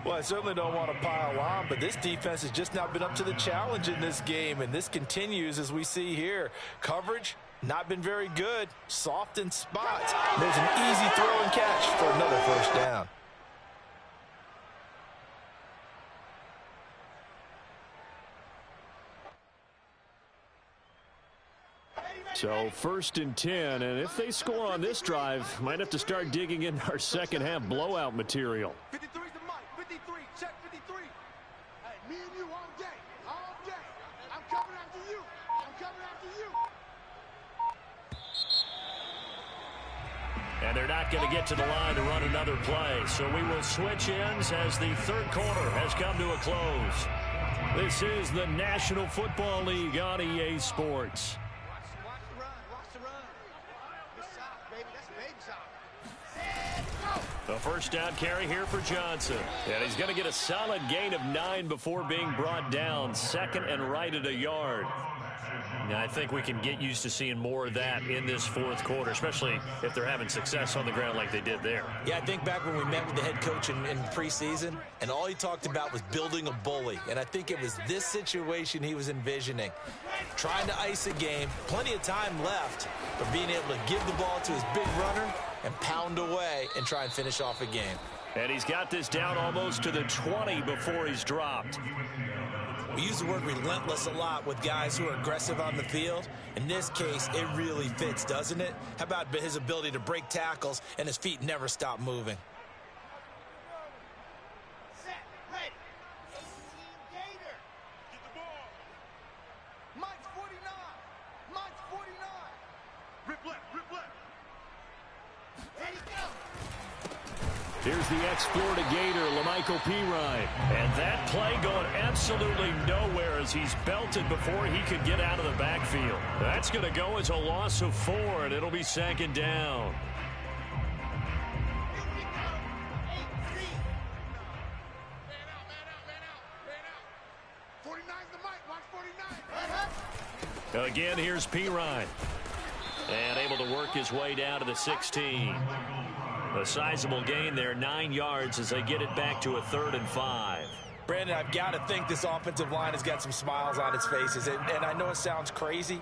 Well, I certainly don't want to pile on, but this defense has just not been up to the challenge in this game, and this continues as we see here. Coverage, not been very good. Soft in spots. There's an easy throw and catch for another 1st down. So 1st and 10, and if they score on this drive, might have to start digging in our 2nd half blowout material. 53's the mic. 53. Check 53. Hey, me and you all day. All day. I'm coming after you. I'm coming after you. And they're not going to get to the line to run another play. So we will switch ends as the 3rd quarter has come to a close. This is the National Football League on EA Sports. The 1st down carry here for Johnson. And he's going to get a solid gain of 9 before being brought down. 2nd and right at a yard. Now, I think we can get used to seeing more of that in this 4th quarter, especially if they're having success on the ground like they did there. Yeah, I think back when we met with the head coach in preseason, and all he talked about was building a bully. And I think it was this situation he was envisioning. Trying to ice a game, plenty of time left, but being able to give the ball to his big runner and pound away and try and finish off a game. And he's got this down almost to the 20 before he's dropped. We use the word relentless a lot with guys who are aggressive on the field. In this case, it really fits, doesn't it? How about his ability to break tackles and his feet never stop moving? Set. Ready. 18 Gator. Get the ball. is the ex-Florida Gator, Lamichael Pirine. And that play going absolutely nowhere as he's belted before he could get out of the backfield. That's going to go as a loss of 4, and it'll be 2nd down. Again, here's Pirine. And able to work his way down to the 16. A sizable gain there, 9 yards as they get it back to a 3rd and 5. Brandon, I've got to think this offensive line has got some smiles on its faces. And I know it sounds crazy,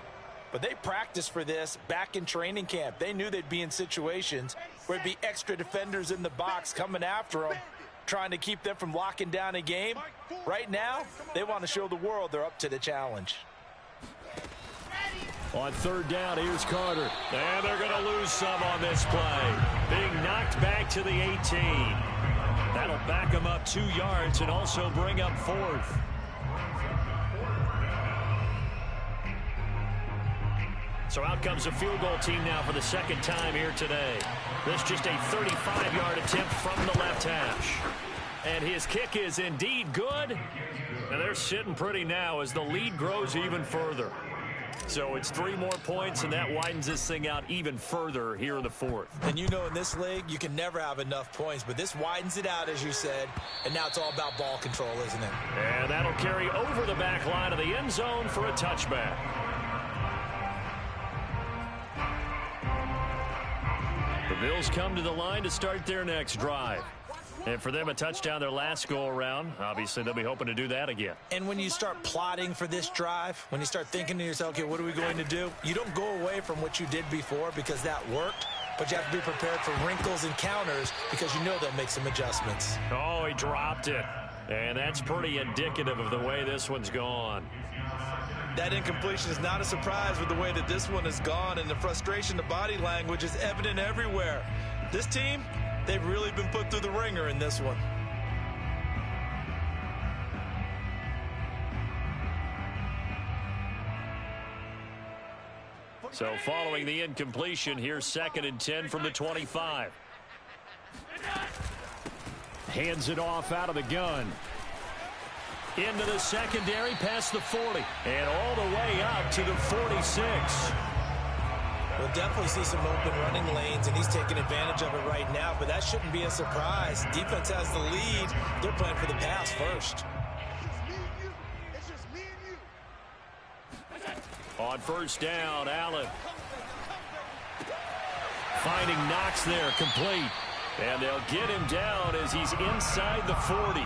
but they practiced for this back in training camp. They knew they'd be in situations where there'd be extra defenders in the box coming after them, trying to keep them from locking down a game. Right now, they want to show the world they're up to the challenge. On 3rd down, here's Carter. And they're going to lose some on this play. Being knocked back to the 18. That'll back them up 2 yards and also bring up 4th. So out comes a field goal team now for the 2nd time here today. This just a 35-yard attempt from the left hash. And his kick is indeed good. And they're sitting pretty now as the lead grows even further. So it's 3 more points, and that widens this thing out even further here in the 4th. And you know in this league, you can never have enough points, but this widens it out, as you said, and now it's all about ball control, isn't it? And that'll carry over the back line of the end zone for a touchback. The Bills come to the line to start their next drive. And for them, a touchdown their last go-around. Obviously, they'll be hoping to do that again. And when you start plotting for this drive, when you start thinking to yourself, okay, what are we going to do? You don't go away from what you did before because that worked, but you have to be prepared for wrinkles and counters because you know they'll make some adjustments. Oh, he dropped it. And that's pretty indicative of the way this one's gone. That incompletion is not a surprise with the way that this one has gone, and the frustration, the body language is evident everywhere. This team, they've really been put through the ringer in this one. So following the incompletion, here's 2nd and 10 from the 25. Hands it off out of the gun. Into the secondary, past the 40. And all the way up to the 46. We'll definitely see some open running lanes, and he's taking advantage of it right now, but that shouldn't be a surprise. Defense has the lead. They're playing for the pass first. On 1st down, Allen. Finding Knox there, complete. And they'll get him down as he's inside the 40.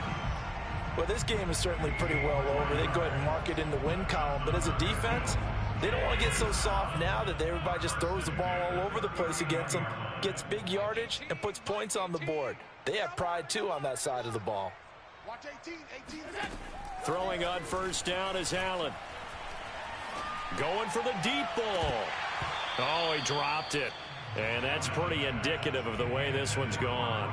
Well, this game is certainly pretty well over. They go ahead and mark it in the win column, but as a defense, they don't want to get so soft now that everybody just throws the ball all over the place against them, gets big yardage, and puts points on the board. They have pride, too, on that side of the ball. Watch 18. Throwing on 1st down is Allen. Going for the deep ball. Oh, he dropped it. And that's pretty indicative of the way this one's gone.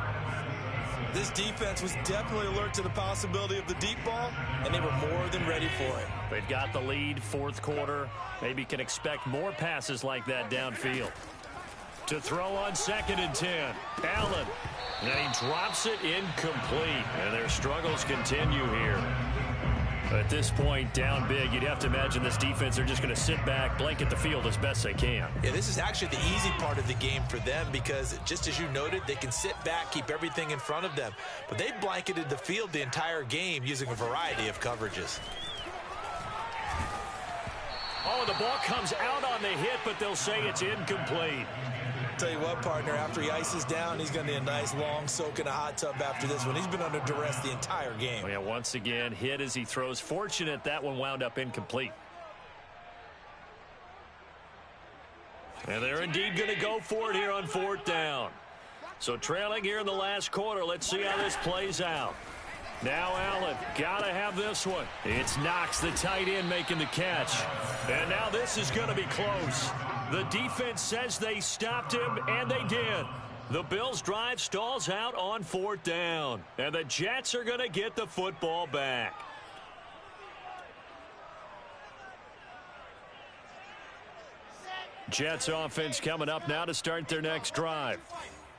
This defense was definitely alert to the possibility of the deep ball, and they were more than ready for it. They've got the lead, 4th quarter. Maybe can expect more passes like that downfield. To throw on 2nd and 10. Allen. And he drops it incomplete. And their struggles continue here. At this point, down big, you'd have to imagine this defense, they're just going to sit back, blanket the field as best they can. Yeah, this is actually the easy part of the game for them because, just as you noted, they can sit back, keep everything in front of them. But they've blanketed the field the entire game using a variety of coverages. Oh, the ball comes out on the hit, but they'll say it's incomplete. Tell you what, partner, after he ices down, he's going to need a nice long soak in a hot tub after this one. He's been under duress the entire game. Oh, yeah, once again, hit as he throws. Fortunate that one wound up incomplete. And they're indeed going to go for it here on 4th down. So trailing here in the last quarter, let's see how this plays out. Now Allen, got to have this one. It's Knox, the tight end, making the catch. And now this is going to be close. The defense says they stopped him, and they did. The Bills' drive stalls out on 4th down. And the Jets are going to get the football back. Jets offense coming up now to start their next drive.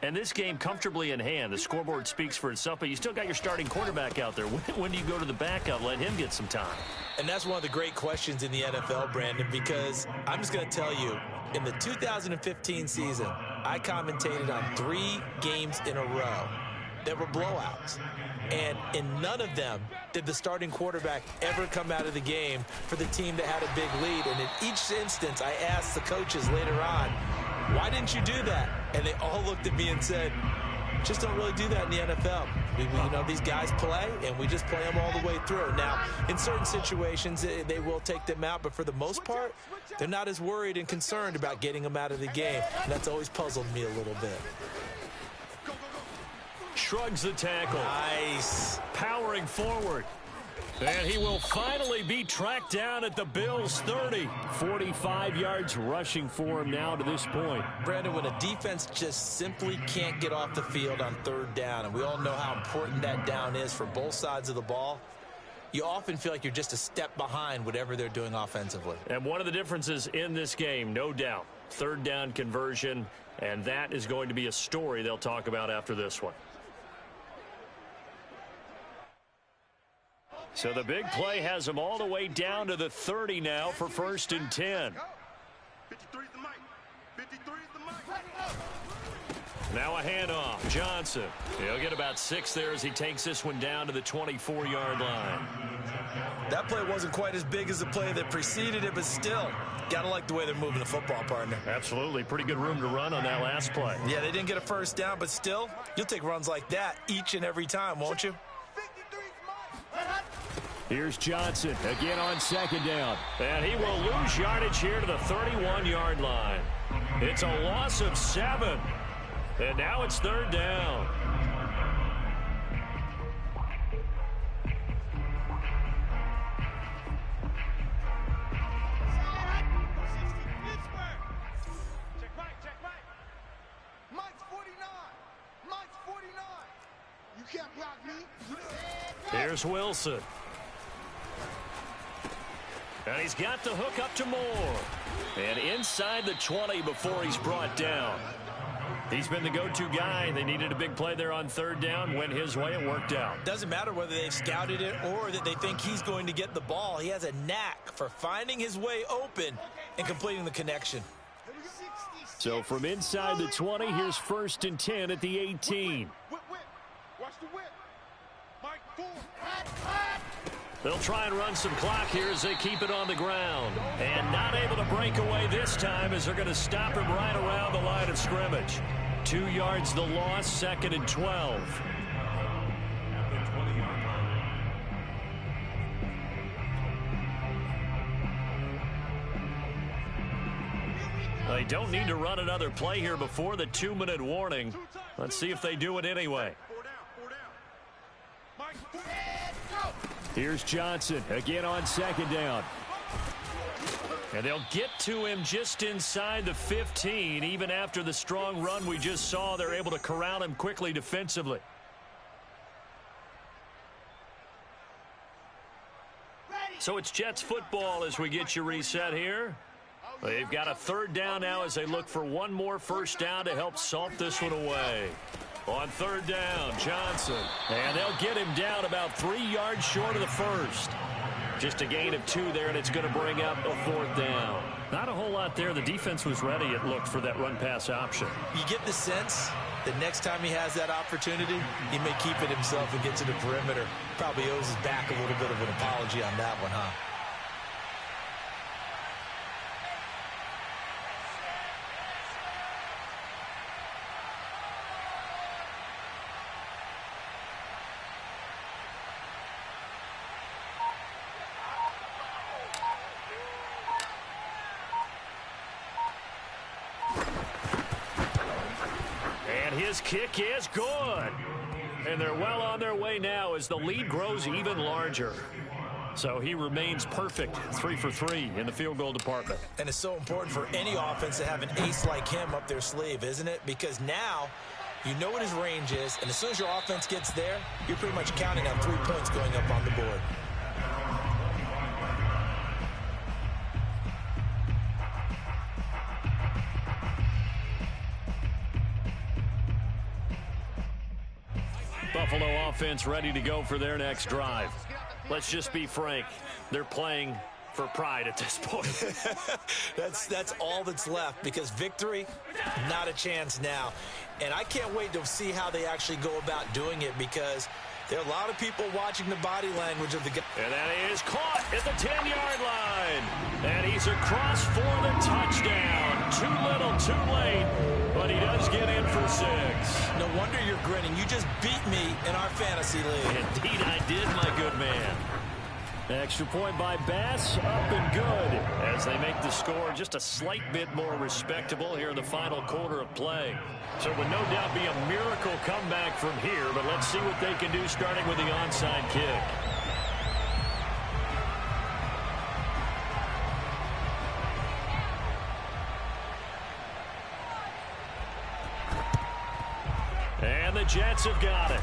And this game comfortably in hand. The scoreboard speaks for itself, but you still got your starting quarterback out there. When do you go to the backup, let him get some time? And that's one of the great questions in the NFL, Brandon, because I'm just going to tell you, in the 2015 season, I commentated on 3 games in a row that were blowouts. And in none of them did the starting quarterback ever come out of the game for the team that had a big lead. And in each instance, I asked the coaches later on, why didn't you do that? And they all looked at me and said, just don't really do that in the NFL. You know, these guys play, and we just play them all the way through. Now, in certain situations, they will take them out, but for the most part, they're not as worried and concerned about getting them out of the game. And that's always puzzled me a little bit. Shrugs the tackle. Nice. Powering forward. And he will finally be tracked down at the Bills' 30. 45 yards rushing for him now to this point. Brandon, when a defense just simply can't get off the field on 3rd down, and we all know how important that down is for both sides of the ball, you often feel like you're just a step behind whatever they're doing offensively. And one of the differences in this game, no doubt, 3rd down conversion, and that is going to be a story they'll talk about after this one. So the big play has them all the way down to the 30 now for 1st and 10. 53's the mic. 53's the mic. Now a handoff. Johnson. He'll get about 6 there as he takes this one down to the 24-yard line. That play wasn't quite as big as the play that preceded it, but still, gotta like the way they're moving the football, partner. Absolutely. Pretty good room to run on that last play. Yeah, they didn't get a 1st down, but still, you'll take runs like that each and every time, won't you? Here's Johnson again on 2nd down. And he will lose yardage here to the 31-yard line. It's a loss of 7. And now it's 3rd down. Check right. Mike's 49. Mike's 49. You can't block me. Here's Wilson. And he's got the hook up to Moore. And inside the 20 before he's brought down. He's been the go-to guy. They needed a big play there on 3rd down. Went his way. It worked out. Doesn't matter whether they've scouted it or that they think he's going to get the ball. He has a knack for finding his way open and completing the connection. So from inside the 20, here's 1st and 10 at the 18. Whip. Watch the whip. Mike, 4. They'll try and run some clock here as they keep it on the ground. And not able to break away this time as they're going to stop him right around the line of scrimmage. 2 yards the loss, 2nd and 12. They don't need to run another play here before the 2-minute warning. Let's see if they do it anyway. 4 down. Mike, 4. Here's Johnson again on 2nd down. And they'll get to him just inside the 15. Even after the strong run we just saw, they're able to corral him quickly defensively. So it's Jets football as we get you reset here. They've got a 3rd down now as they look for one more 1st down to help salt this one away. On 3rd down, Johnson. And they'll get him down about 3 yards short of the 1st. Just a gain of 2 there, and it's going to bring up a 4th down. Not a whole lot there. The defense was ready, it looked, for that run-pass option. You get the sense that next time he has that opportunity, he may keep it himself and get to the perimeter. Probably owes his back a little bit of an apology on that one, huh? His kick is good. And they're well on their way now as the lead grows even larger. So he remains perfect, 3 for 3 in the field goal department. And it's so important for any offense to have an ace like him up their sleeve, isn't it? Because now you know what his range is, and as soon as your offense gets there, you're pretty much counting on 3 points going up on the board. offense ready to go for their next drive. Let's just be frank. They're playing for pride at this point. That's all that's left, because victory, not a chance now. And I can't wait to see how they actually go about doing it, because there are a lot of people watching the body language of the guy. And that is caught at the 10-yard line. And he's across for the touchdown. Too little, too late, but he does get in for 6. No wonder you're grinning. You just beat me in our fantasy league. Indeed I did, my good man. Extra point by Bass, up and good, as they make the score just a slight bit more respectable here in the final quarter of play. So it would no doubt be a miracle comeback from here, but let's see what they can do starting with the onside kick. And the Jets have got it.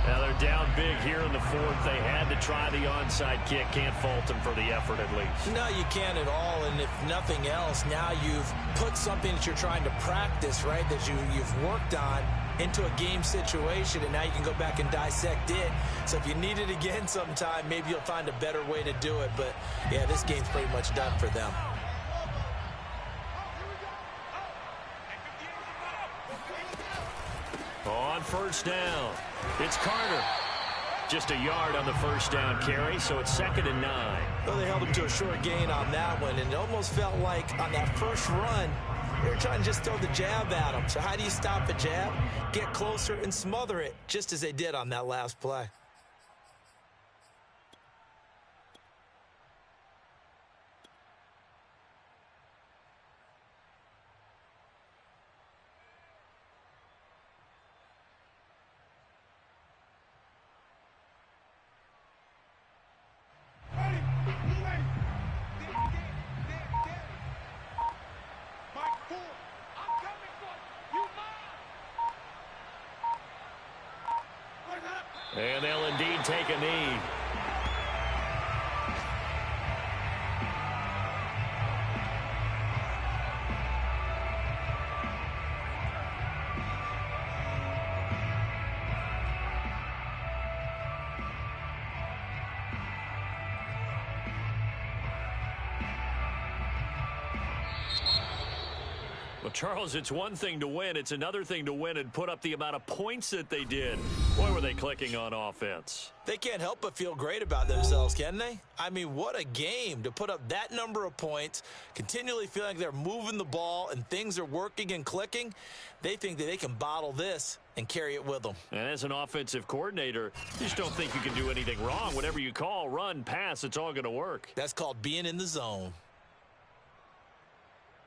Now they're down big here in the fourth. They had to try the onside kick. Can't fault them for the effort at least. No, you can't at all. And if nothing else, now you've put something that you're trying to practice, right, that you've worked on into a game situation, and now you can go back and dissect it. So if you need it again sometime, maybe you'll find a better way to do it. But, yeah, this game's pretty much done for them. On first down, it's Carter. Just a yard on the first down carry, so it's 2nd and 9. Well, they held him to a short gain on that one, and it almost felt like on that first run, they were trying to just throw the jab at him. So how do you stop a jab? Get closer and smother it, just as they did on that last play. And they'll indeed take a knee. Well, Charles, it's one thing to win. It's another thing to win and put up the amount of points that they did. Boy, were they clicking on offense. They can't help but feel great about themselves, can they? I mean, what a game to put up that number of points, continually feeling like they're moving the ball and things are working and clicking. They think that they can bottle this and carry it with them. And as an offensive coordinator, you just don't think you can do anything wrong. Whatever you call, run, pass, it's all going to work. That's called being in the zone.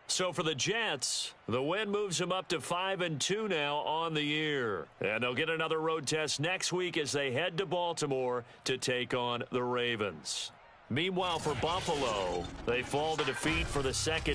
So for the Jets, the win moves them up to 5-2 now on the year. And they'll get another road test next week as they head to Baltimore to take on the Ravens. Meanwhile, for Buffalo, they fall to defeat for the second